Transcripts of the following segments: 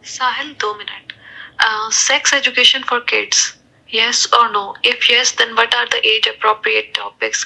Sahil, 2 minutes. Sex education for kids. Yes or no? If yes, then what are the age appropriate topics?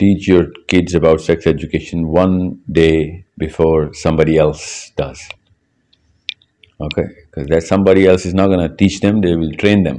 teach your kids about sex education one day before somebody else does. Okay? Because that somebody else is not going to teach them, they will train them.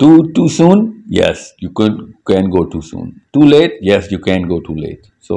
Too soon? Yes, you can go too soon. Too late? Yes, you can go too late. So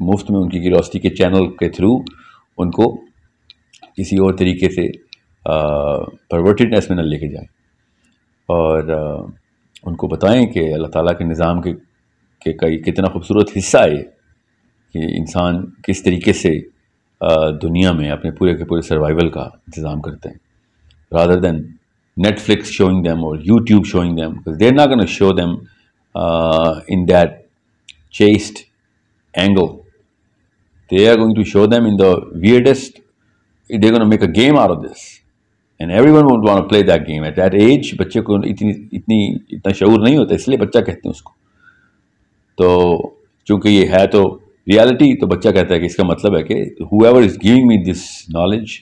مفت میں ان کی curiosity کے channel کے through in کو کسی اور طریقے سے پرورٹیڈنیس میں نہ لے کے جائیں، اور ان کو بتائیں کہ اللہ تعالیٰ کے نظام کے کتنا خوبصورت حصہ ہے یہ، کہ انسان کس طریقے سے دنیا میں اپنے پورے کے پورے سروائیول کا انتظام کرتے ہیں، rather than Netflix showing them or YouTube showing them, because they're not going to show them in that chaste angle. They are going to show them in the weirdest. They're going to make a game out of this, and everyone would want to play that game. At that age, بچے کو اتنا شعور نہیں ہوتا، اس لیے بچہ کہتے ہیں اس کو. تو چونکہ یہ ہے تو ریالٹی، تو بچہ کہتا ہے کہ اس کا مطلب ہے کہ whoever is giving me this knowledge,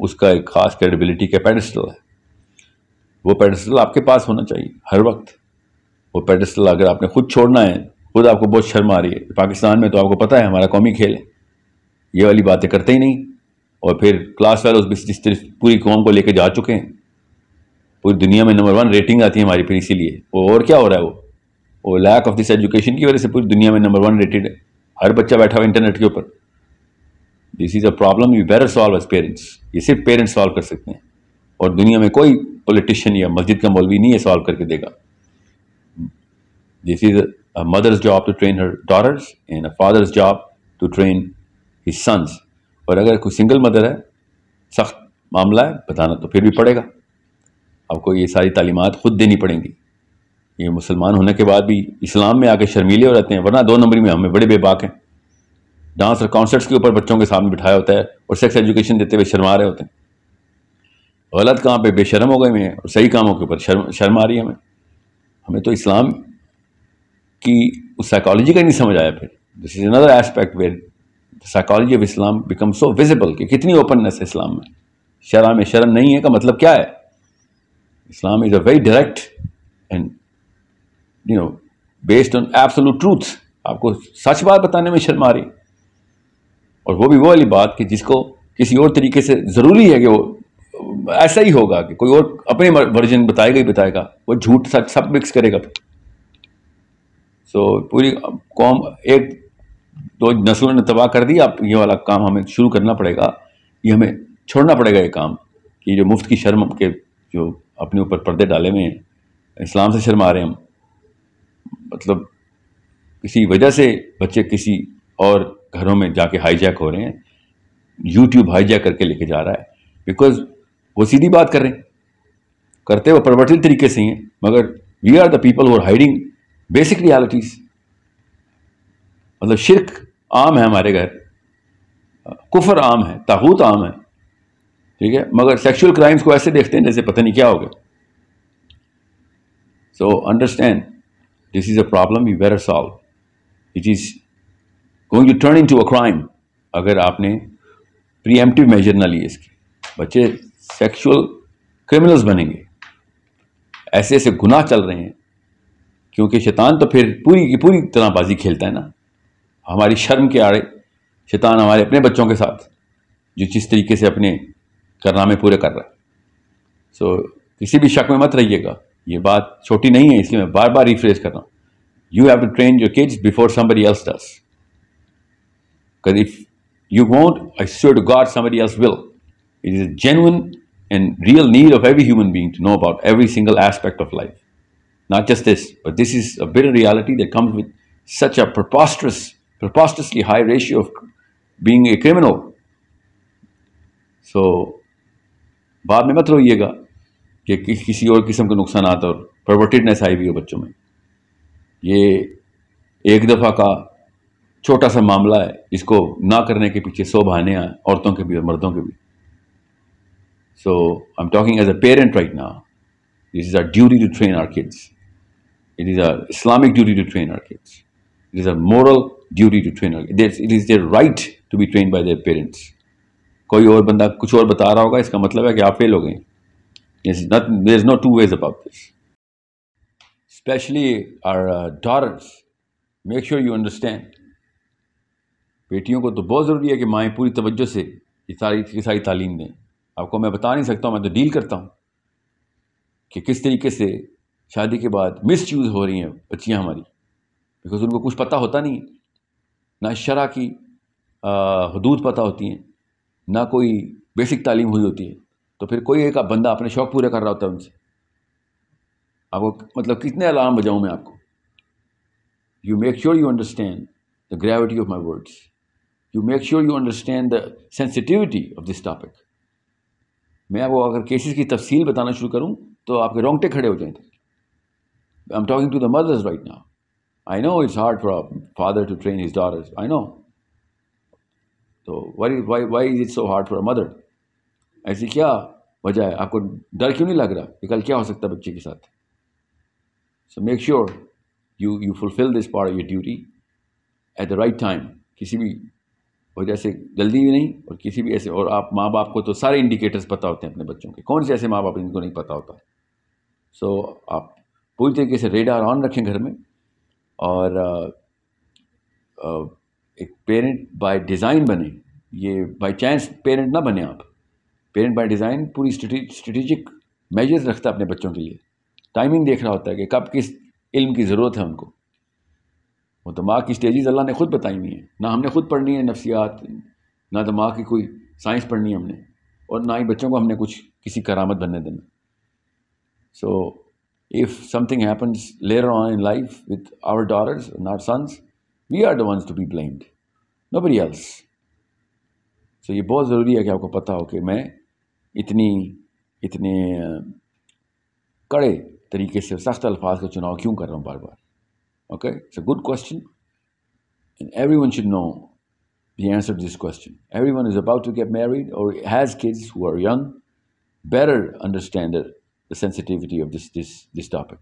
اس کا ایک خاص کریڈیبلٹی کا پیڈسٹل ہے. وہ پیڈسٹل آپ کے پاس ہونا چاہیے ہر وقت. وہ پیڈسٹل اگر آپ نے خود چھوڑنا ہے، خود آپ کو بہت شرم آ رہی ہے. پاکستان میں تو آپ کو پتہ ہے ہمارا قومی کھیل ہے، یہ والی باتیں کرتے ہی نہیں، اور پھر کلاس فیلوز بھی جس طرح پوری قوم کو لے کے جا چکے ہیں، پوری دنیا میں نمبر 1 ریٹنگ آتی ہے ہماری. پھر اسی لیے اور کیا ہو رہا ہے، وہ لیک آف دس ایجوکیشن کی وجہ سے پوری دنیا میں نمبر 1 ریٹڈ ہے. ہر بچہ بیٹھا ہوا انٹرنیٹ کے اوپر. This is a problem you better solve as parents. یہ صرف پیرنٹس سالو کر سکتے ہیں، اور دنیا میں کوئی پولیٹیشین یا مسجد کا مولوی نہیں ہے سالو کر کے دے گا. This is a mother's job to train her daughters and a father's job to train his sons. اور اگر کوئی سنگل مدر ہے، سخت معاملہ ہے، بتانا تو پھر بھی پڑے گا. آپ کو یہ ساری تعلیمات خود دینی پڑیں گی. یہ مسلمان ہونے کے بعد بھی اسلام میں آ کے شرمیلے ہو رہتے ہیں، ورنہ 2 نمبری میں ہمیں بڑے بے باک ہیں. ڈانس اور کانسرٹس کے اوپر بچوں کے سامنے بٹھایا ہوتا ہے اور سیکس ایجوکیشن دیتے ہوئے شرما رہے ہوتے ہیں. غلط کام پہ بے شرم ہو گئے ہیں، اور صحیح کاموں کے اوپر شرم آ رہی ہے ہمیں. تو اسلام کی اس سائیکالوجی کا نہیں سمجھ آیا. پھر this is another aspect where psychology of Islam become so visible کہ کتنی اوپننیس ہے اسلام میں. شرع میں شرم نہیں ہے کا مطلب کیا ہے؟ Islam is a very direct and based on absolute truth. آپ کو سچ بات بتانے میں شرم آ رہی، اور وہ بھی وہ والی بات کہ جس کو کسی اور طریقے سے ضروری ہے کہ وہ ایسا ہی ہوگا کہ کوئی اور اپنے ورژن بتائے گا ہی بتائے گا، وہ جھوٹ سچ سب مکس کرے گا. سو پوری قوم 1-2 نسلوں نے تباہ کر دی. اب یہ والا کام ہمیں شروع کرنا پڑے گا، یہ ہمیں چھوڑنا پڑے گا یہ کام، کہ جو مفت کی شرم کے جو اپنے اوپر پردے ڈالے ہوئے ہیں، اسلام سے شرم آ رہے ہیں ہم. مطلب کسی وجہ سے بچے کسی اور گھروں میں جا کے ہائی جیک ہو رہے ہیں. یوٹیوب ہائی جیک کر کے لے کے جا رہا ہے، بیکاز وہ سیدھی بات کر رہے ہیں، کرتے وہ پرورٹل طریقے سے ہی ہیں، مگر we are the people who are hiding basic realities. مطلب شرک عام ہے ہمارے گھر، کفر عام ہے، طاغوت عام ہے، ٹھیک ہے، مگر سیکشول کرائمز کو ایسے دیکھتے ہیں جیسے پتہ نہیں کیا ہو گیا. So understand this is a problem you better solve. It is going to turn into a crime اگر آپ نے پری ایمپٹیو میجر نہ لیے. اس کے بچے سیکشول کرمنلز بنیں گے. ایسے ایسے گناہ چل رہے ہیں، کیونکہ شیطان تو پھر پوری کی پوری طرح بازی کھیلتا ہے نا ہماری شرم کے آڑے. شیطان ہمارے اپنے بچوں کے ساتھ جو جس طریقے سے اپنے کارنامے پورے کر رہا ہے. سو کسی بھی شک میں مت رہیے گا، یہ بات چھوٹی نہیں ہے، اس لیے میں بار بار ریفریز کر رہا ہوں. You have to train your kids before somebody else does. Because if you won't, I swear to God somebody else will. It is a genuine and real need of every human being to know about every single aspect of life. Not just this, but this is a bitter reality that comes with such a preposterously high ratio of being a criminal. So بعد میں مت روئیے گا کہ کسی اور قسم کے نقصانات اور پرورٹیڈنیس آئی ہوئی ہو بچوں میں. یہ ایک دفعہ کا چھوٹا سا معاملہ ہے، اس کو نہ کرنے کے پیچھے 100 بہانے ہیں، عورتوں کے بھی اور مردوں کے بھی. So I'm talking as a parent right now. This is our duty to train our kids. It is our Islamic duty to train our kids. It is a moral duty to train our kids. It is their right to be trained by their parents. کوئی اور بندہ کچھ اور بتا رہا ہوگا، اس کا مطلب ہے کہ آپ فیل ہو گئے. There is no two ways about this. Especially our daughters. Make sure you understand. بیٹیوں کو تو بہت ضروری ہے کہ مائیں پوری توجہ سے یہ ساری تعلیم دیں. آپ کو میں بتا نہیں سکتا ہوں، میں تو ڈیل کرتا ہوں کہ کس طریقے سے شادی کے بعد مس یوز ہو رہی ہیں بچیاں ہماری، بیکاز ان کو کچھ پتہ ہوتا نہیں. نہ شرع کی حدود پتہ ہوتی ہیں, نہ کوئی بیسک تعلیم ہوئی ہوتی ہے, تو پھر کوئی ایک بندہ اپنے شوق پورے کر رہا ہوتا ہے ان سے. آپ کو مطلب کتنے الارم بجاؤں میں آپ کو؟ You make sure you understand the gravity of my words. You make sure you understand the sensitivity of this topic. میں آپ کو اگر کیسز کی تفصیل بتانا شروع کروں تو آپ کے رونگٹے کھڑے ہو جائیں گے. I am talking to the mothers right now. I know it's hard for a father to train his daughters. I know. So why is it so hard for a mother? ایسی کیا وجہ ہے؟ آپ کو ڈر کیوں نہیں لگ رہا کہ کل کیا ہو سکتا ہے بچے کے ساتھ؟ So make sure you fulfill this part of your duty at the right time. کسی بھی وجہ سے جلدی بھی نہیں, اور کسی بھی ایسے, اور آپ ماں باپ کو تو سارے انڈیکیٹرز پتہ ہوتے ہیں اپنے بچوں کے. کون سے ایسے ماں باپ ان کو نہیں پتہ ہوتا؟ سو آپ پوری طریقے سے ریڈار آن رکھیں گھر میں, اور ایک پیرنٹ بائی ڈیزائن بنے. یہ بائی چانس پیرنٹ نہ بنے آپ. پیرنٹ بائی ڈیزائن پوری اسٹریٹجک میجرز رکھتا ہے اپنے بچوں کے لیے. ٹائمنگ دیکھ رہا ہوتا ہے کہ کب کس علم کی ضرورت ہے ان کو. وہ دماغ کی اسٹیجز اللہ نے خود بتائی ہوئی ہیں, نہ ہم نے خود پڑھنی ہے نفسیات, نہ دماغ کی کوئی سائنس پڑھنی ہے ہم نے, اور نہ ہی بچوں کو ہم نے کچھ کسی کرامت بننے دینا. سو if something happens later on in life with our daughters and our sons, we are the ones to be blamed, nobody else. So یہ بہت ضروری ہے کہ آپ کو پتہ ہو کہ میں اتنے کڑے طریقے سے سخت الفاظ کا چناؤ کیوں کر رہا ہوں بار بار. Okay, it's a good question and everyone should know the answer to this question. Everyone is about to get married or has kids who are young better understand the sensitivity of this topic.